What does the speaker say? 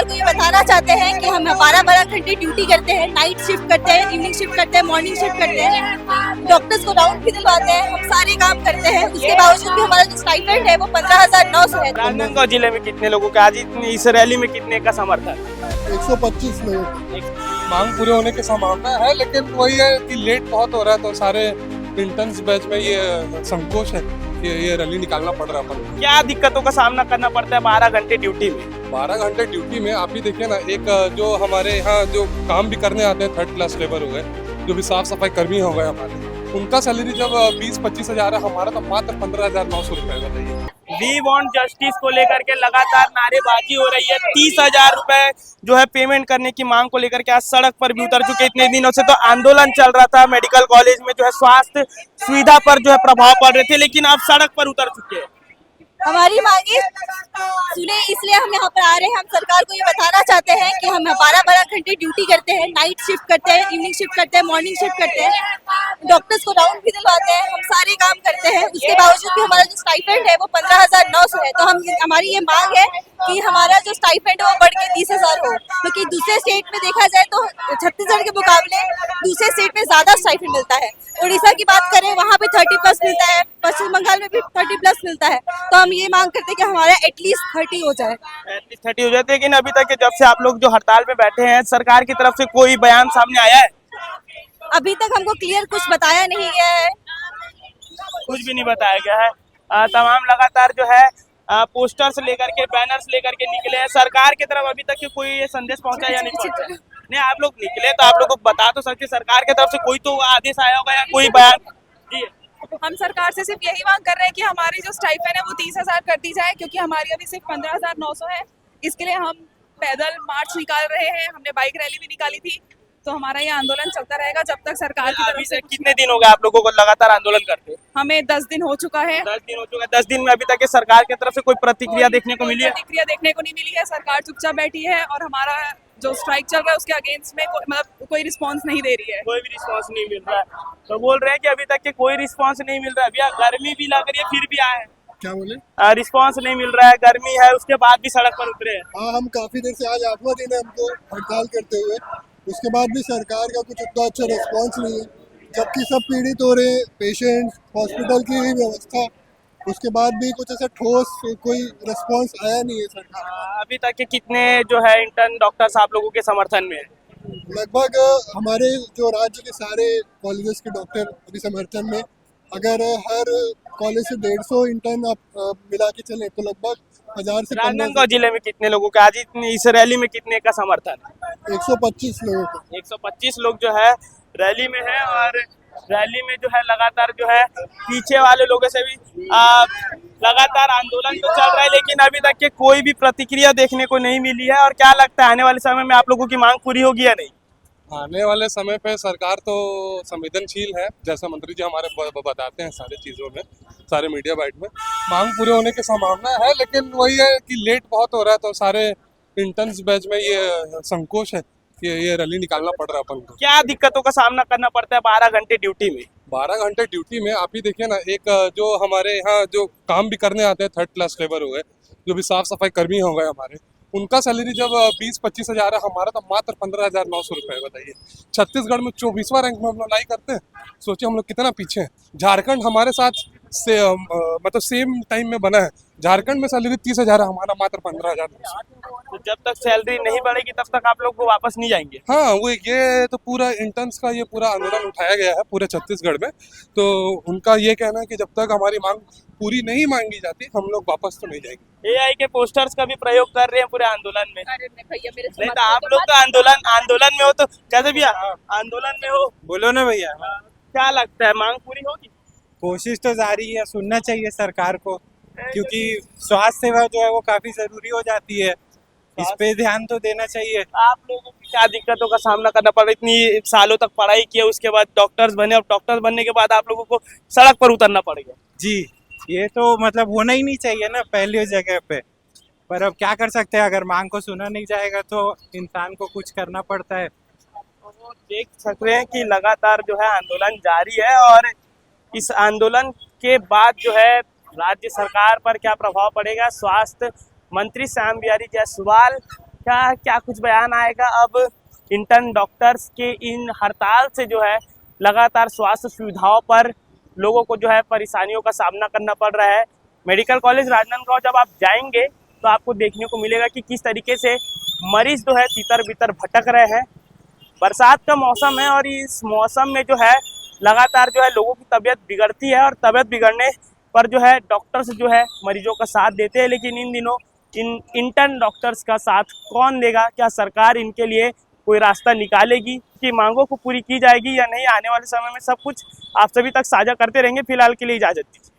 को ये बताना चाहते हैं कि हम 12-12 घंटे ड्यूटी करते हैं, नाइट शिफ्ट करते हैं, इवनिंग शिफ्ट करते हैं, मॉर्निंग शिफ्ट करते हैं, डॉक्टर्स को राउंड भी दिलवाते हैं, हम सारे काम करते हैं। उसके बावजूद भी हमारा जो स्टाइपेंड है वो 15,900 है। राजनांदगांव जिले में कितने लोगों का आज इस रैली में कितने का समर्थन? 125 लोग। मांग पूरे होने की संभावना है, लेकिन वही है कि लेट बहुत हो रहा है, तो सारे इंटर्न्स बैच में ये संकोच है कि ये रैली निकालना पड़ रहा है अपन को। क्या दिक्कतों का सामना करना पड़ता है 12 घंटे ड्यूटी में? 12 घंटे ड्यूटी में आप ही देखिए ना, एक जो हमारे यहाँ जो काम भी करने आते हैं, थर्ड क्लास लेबर हो गए, जो भी साफ सफाई कर्मी हो गए हमारे, उनका सैलरी जब 20-25 हजार है, हमारा तो मात्र 15,900 रुपए। बताइए। वी वांट जस्टिस को लेकर के लगातार नारेबाजी हो रही है। 30,000 रुपए जो है पेमेंट करने की मांग को लेकर के आज सड़क पर भी उतर चुके। इतने दिनों से तो आंदोलन चल रहा था, मेडिकल कॉलेज में जो है स्वास्थ्य सुविधा पर जो है प्रभाव पड़ रहे थे, लेकिन अब सड़क पर उतर चुके हैं। हमारी मांगे सुने, इसलिए हम यहाँ पर आ रहे हैं। हम सरकार को ये बताना चाहते हैं कि हम 12-12 घंटे ड्यूटी करते हैं, नाइट शिफ्ट करते हैं, इवनिंग शिफ्ट करते हैं, मॉर्निंग शिफ्ट करते हैं, डॉक्टर्स को राउंड भी दिलवाते हैं, हम सारे काम करते हैं। उसके बावजूद भी हमारा जो स्टाइपेंड है वो 15,900 है। तो हमारी ये मांग है कि हमारा जो स्टाइपेंड है वो बढ़ के 20,000 हो, क्योंकि दूसरे स्टेट में देखा जाए तो छत्तीसगढ़ के मुकाबले दूसरे स्टेट में ज्यादा स्टाइपेंड मिलता है। उड़ीसा की बात करें, वहाँ पे 30+ मिलता है, पश्चिम बंगाल में भी 30+ मिलता है। तो हम ये मांग करते हैं कि हमारा एटलीस्ट 30 हो जाए। एटलीस्ट 30 हो जाते, लेकिन अभी तक जब से आप लोग जो हड़ताल में बैठे हैं, सरकार की तरफ से कोई बयान सामने आया है? अभी तक हमको क्लियर कुछ बताया नहीं गया है। कुछ भी नहीं बताया गया है। तमाम लगातार जो है पोस्टर्स लेकर के, बैनर्स लेकर के निकले हैं। सरकार की तरफ अभी तक कोई ये संदेश पहुंचा या नहीं पहुंचा? नहीं, आप लोग निकले तो आप लोग को बता तो सकते, सरकार की तरफ से कोई तो आदेश आया होगा या कोई बयान? जी, हम सरकार से सिर्फ यही मांग कर रहे हैं कि हमारी जो स्टाइपेंड है वो 30,000 कर दी जाए, क्योंकि हमारी अभी सिर्फ 15,900 है। इसके लिए हम पैदल मार्च निकाल रहे हैं, हमने बाइक रैली भी निकाली थी। तो हमारा ये आंदोलन चलता रहेगा जब तक सरकार की अभी तरफ से से कितने दिन हो गए आप लोगों को लगातार आंदोलन करते? हमें 10 दिन हो चुका है। 10 दिन हो चुका है। 10 दिन में अभी तक के सरकार की तरफ से कोई प्रतिक्रिया देखने को मिली है? प्रतिक्रिया देखने को नहीं मिली है। सरकार चुपचाप बैठी है और हमारा जो स्ट्राइक चल रहा है उसके अगेंस्ट में मतलब कोई रिस्पॉन्स नहीं दे रही है। कोई भी रिस्पांस नहीं मिल रहा है। तो बोल रहे हैं कि अभी तक के कोई रिस्पांस नहीं मिल रहा है। भैया, गर्मी भी लग रही है फिर भी आए? क्या बोले? रिस्पांस नहीं मिल रहा है, गर्मी है, उसके बाद भी सड़क पर उतरे हैं। हाँ, हम काफी देर से, आज 8वां दिन है हमको हड़ताल करते हुए, उसके बाद भी सरकार का कुछ उतना अच्छा रिस्पॉन्स नहीं है। जबकि सब पीड़ित हो रहे हैं, पेशेंट्स, हॉस्पिटल की भी व्यवस्था, उसके बाद भी कुछ ऐसा ठोस कोई रिस्पॉन्स आया नहीं है सरकार का। अभी तक के कितने जो है इंटर्न डॉक्टर्स आप लोगों के समर्थन में है? लगभग हमारे जो राज्य के सारे कॉलेजेस के डॉक्टर अभी समर्थन में। अगर हर कॉलेज से 150 इंटर्न आप मिला के चले तो लगभग 1000 से राजनांदगांव जिले में कितने लोगों का आज इस रैली में कितने का समर्थन? 125 लोगों को। 125 लोग जो है रैली में है, और रैली में जो है लगातार जो है पीछे वाले लोगों से भी लगातार आंदोलन तो चल रहा है, लेकिन अभी तक के कोई भी प्रतिक्रिया देखने को नहीं मिली है। और क्या लगता है आने वाले समय में आप लोगों की मांग पूरी होगी या नहीं? आने वाले समय पे सरकार तो संवेदनशील है, जैसा मंत्री जी हमारे बताते हैं सारी चीज़ों में, सारे मीडिया बाइट में। मांग पूरे होने की संभावना है, लेकिन वही है कि लेट बहुत हो रहा है, तो सारे इंटर्न्स बैच में ये संकोच है कि ये रैली निकालना पड़ रहा है अपन को। क्या दिक्कतों का सामना करना पड़ता है 12 घंटे ड्यूटी में? 12 घंटे ड्यूटी में आप ही देखिए ना, एक जो हमारे यहाँ जो काम भी करने आते हैं, थर्ड क्लास लेबर हो गए, जो भी साफ सफाई कर्मी हो गए हमारे, उनका सैलरी जब 20-25 हजार है, हमारा तो मात्र 15,900 रुपए। बताइए। छत्तीसगढ़ में 24वां रैंक में हम लोग लाई करते हैं। सोचिए हम लोग कितना पीछे हैं। झारखंड हमारे साथ से मतलब सेम टाइम में बना है। झारखंड में सैलरी 30,000 है, हमारा मात्र 15,900। तो जब तक सैलरी नहीं बढ़ेगी तब तक आप लोग को वापस नहीं जाएंगे? हाँ, वो ये तो पूरा इंटर्न्स का ये पूरा आंदोलन उठाया गया है पूरे छत्तीसगढ़ में। तो उनका ये कहना है कि जब तक हमारी मांग पूरी नहीं मांगी जाती, हम लोग वापस तो नहीं जाएंगे। AI के पोस्टर्स का भी प्रयोग कर रहे हैं पूरे आंदोलन में। अरे भैया, मेरे नहीं तो आप लोग तो आंदोलन में हो, तो कैसे भैया आंदोलन में हो? बोलो ना भैया। क्या लगता है मांग पूरी होगी? कोशिश तो जारी है, सुनना चाहिए सरकार को, क्योंकि स्वास्थ्य सेवा जो है वो काफी जरूरी हो जाती है, इस पे ध्यान तो देना चाहिए। आप लोगों को क्या दिक्कतों का सामना करना पड़ा? इतनी सालों तक पढ़ाई किया, उसके बाद डॉक्टर्स बने, अब डॉक्टर्स बनने के बाद आप लोगों को सड़क पर उतरना पड़ेगा। जी, ये तो मतलब होना ही नहीं चाहिए ना पहली जगह पे, पर अब क्या कर सकते हैं, अगर मांग को सुना नहीं जाएगा तो इंसान को कुछ करना पड़ता है। तो देख सकते हैं कि लगातार जो है आंदोलन जारी है, और इस आंदोलन के बाद जो है राज्य सरकार पर क्या प्रभाव पड़ेगा? स्वास्थ्य मंत्री श्याम बिहारी जायसवाल क्या क्या कुछ बयान आएगा अब इंटर्न डॉक्टर्स के इन हड़ताल से जो है लगातार स्वास्थ्य सुविधाओं पर लोगों को जो है परेशानियों का सामना करना पड़ रहा है। मेडिकल कॉलेज राजनांदगांव जब आप जाएंगे तो आपको देखने को मिलेगा कि किस तरीके से मरीज जो है तितर बितर भटक रहे हैं। बरसात का मौसम है और इस मौसम में जो है लगातार जो है लोगों की तबीयत बिगड़ती है और तबीयत बिगड़ने पर जो है डॉक्टर्स जो है मरीजों का साथ देते हैं, लेकिन इन दिनों इन इंटर्न डॉक्टर्स का साथ कौन देगा? क्या सरकार इनके लिए कोई रास्ता निकालेगी कि मांगों को पूरी की जाएगी या नहीं? आने वाले समय में सब कुछ आप सभी तक साझा करते रहेंगे। फिलहाल के लिए इजाजत दीजिए।